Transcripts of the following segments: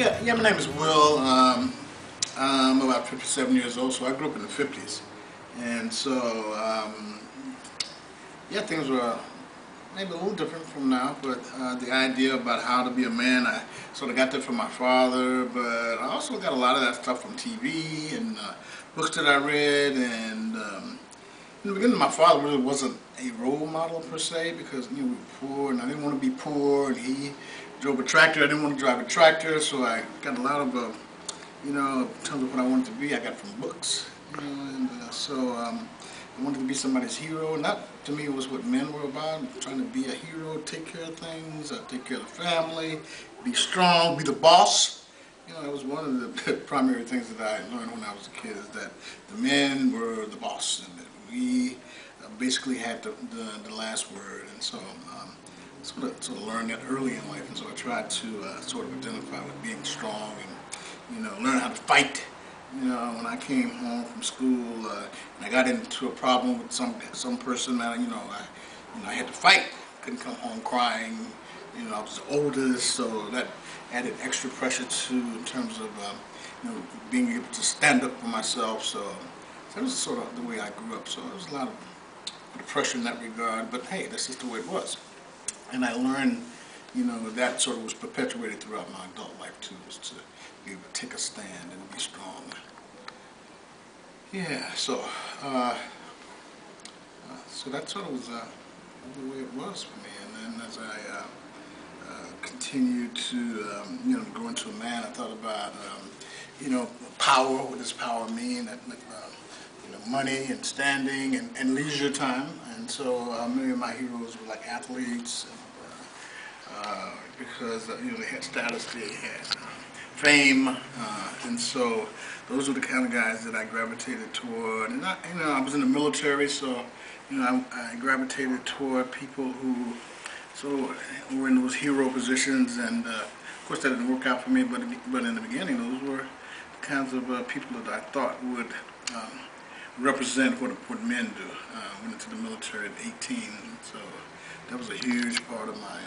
Yeah, my name is Will. I'm about 57 years old, so I grew up in the 50s. And so, yeah, things were maybe a little different from now, but the idea about how to be a man, I sort of got that from my father, but I also got a lot of that stuff from TV and books that I read. And in the beginning, my father really wasn't a role model per se, because we were poor, and I didn't want to be poor, and he drove a tractor. I didn't want to drive a tractor, so I got a lot of, in terms of what I wanted to be, I got from books. And so I wanted to be somebody's hero, and that to me was what men were about, trying to be a hero, take care of things, take care of the family, be strong, be the boss. That was one of the primary things that I learned when I was a kid, is that the men were the boss, and that we basically had the last word. And so sort of learned that early in life, and so I tried to sort of identify with being strong and learn how to fight. When I came home from school and I got into a problem with some person, I had to fight. Couldn't come home crying. I was the oldest, so that added extra pressure too, in terms of being able to stand up for myself. So that was sort of the way I grew up. So there was a lot of pressure in that regard. But hey, that's just the way it was. And I learned, that sort of was perpetuated throughout my adult life too, was to be able to take a stand and be strong. Yeah, so that sort of was the way it was for me. And then as I continued to, grow into a man, I thought about, power. What does power mean? Money and standing and leisure time. And so many of my heroes were like athletes, because they had status, they had fame, and so those were the kind of guys that I gravitated toward. And I was in the military, so I gravitated toward people who were in those hero positions. And of course that didn't work out for me, but in the beginning those were the kinds of people that I thought would represent what men do. Went into the military at 18, so that was a huge part of my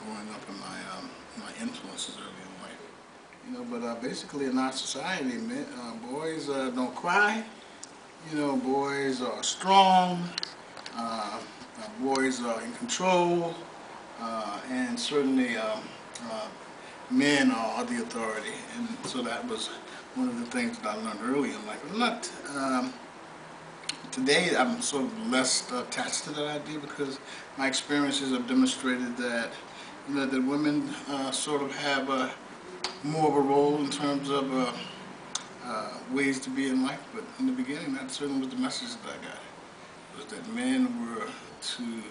growing up and my influences early in life. But basically in our society, boys don't cry. Boys are strong. Boys are in control, and certainly men are the authority. And so that was one of the things that I learned early in life. Today I'm sort of less attached to that idea, because my experiences have demonstrated that that women sort of have more of a role in terms of ways to be in life. But in the beginning, that certainly was the message that I got, was that men were to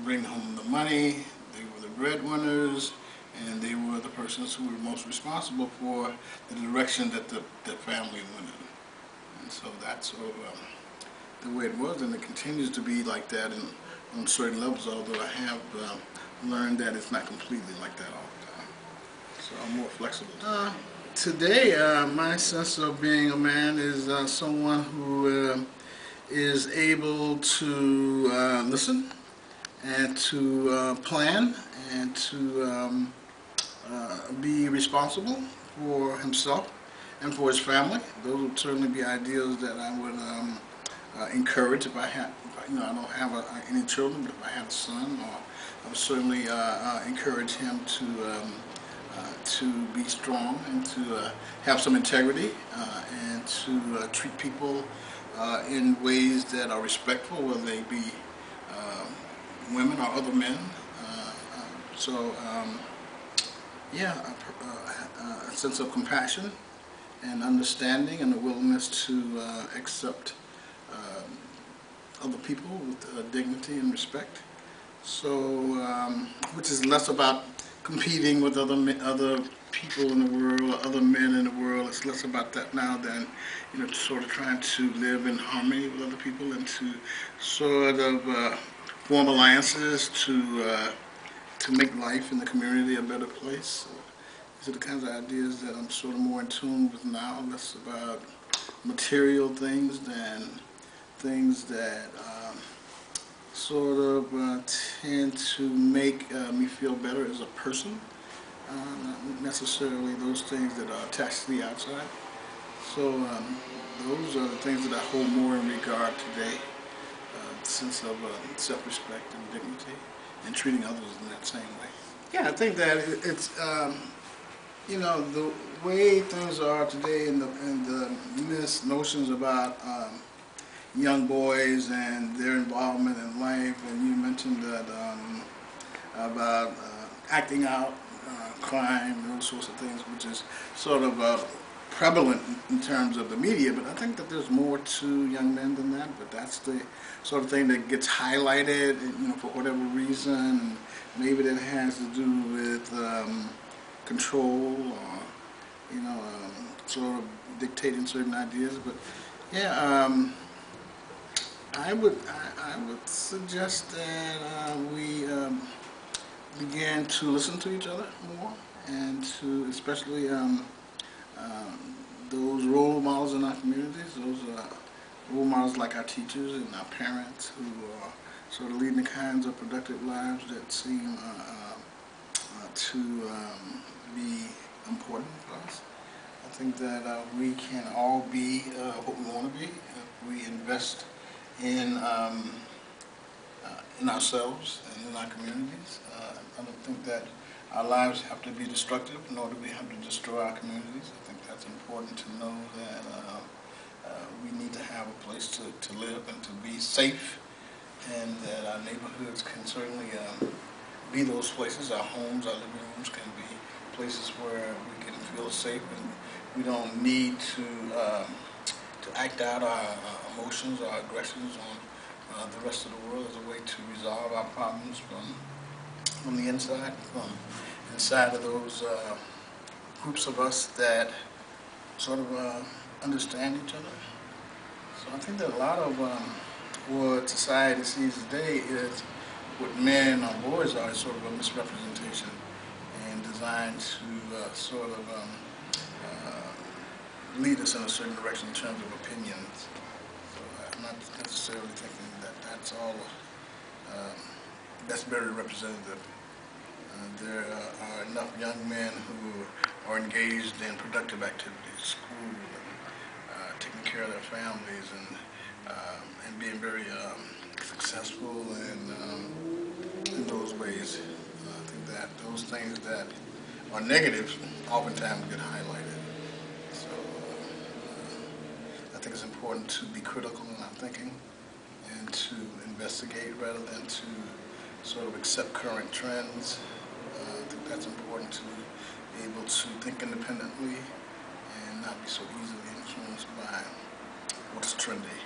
bring home the money, they were the breadwinners, and they were the persons who were most responsible for the direction that the family went in. And so that's sort of the way it was, and it continues to be like that on certain levels, although I have learned that it's not completely like that all the time. So I'm more flexible. Today, my sense of being a man is someone who is able to listen and to plan and to be responsible for himself and for his family. Those would certainly be ideals that I would encourage if I had. I don't have any children, but if I had a son, I would certainly encourage him to be strong and to have some integrity and to treat people in ways that are respectful, whether they be women or other men. A sense of compassion and understanding, and a willingness to accept other people with dignity and respect. So, which is less about competing with other people in the world, or other men in the world. It's less about that now than sort of trying to live in harmony with other people, and to sort of form alliances to make life in the community a better place. So these are the kinds of ideas that I'm sort of more in tune with now, less about material things than things that sort of tend to make me feel better as a person. not necessarily those things that are attached to the outside. So those are the things that I hold more in regard today. Sense of self-respect and dignity, and treating others in that same way. Yeah, I think that it's the way things are today, and the misnotions about young boys and their involvement in life. And you mentioned that about acting out crime, those sorts of things, which is sort of prevalent in terms of the media. But I think that there's more to young men than that. But that's the sort of thing that gets highlighted, for whatever reason. And maybe that has to do with control, or sort of dictating certain ideas. But yeah, I would suggest that we began to listen to each other more, and to especially those role models in our communities, those role models like our teachers and our parents, who are sort of leading the kinds of productive lives that seem to be important for us. I think that we can all be what we want to be if we invest in ourselves and in our communities. I don't think that our lives have to be destructive, nor do we have to destroy our communities. I think that's important to know, that we need to have a place to live and to be safe, and that our neighborhoods can certainly be those places. Our homes, our living rooms can be places where we can feel safe, and we don't need to act out our emotions, our aggressions on the rest of the world, as a way to resolve our problems from the inside, from inside of those groups of us that sort of understand each other. So I think that a lot of what society sees today is what men or boys are, is sort of a misrepresentation, and designed to sort of lead us in a certain direction in terms of opinions. So I'm not necessarily thinking that that's all. That's very representative. There are enough young men who are engaged in productive activities, school, and taking care of their families, and being very successful in those ways. I think that those things that are negative oftentimes get highlighted. So I think it's important to be critical in our thinking, and to investigate rather than to sort of accept current trends. I think that's important, to be able to think independently and not be so easily influenced by what's trendy.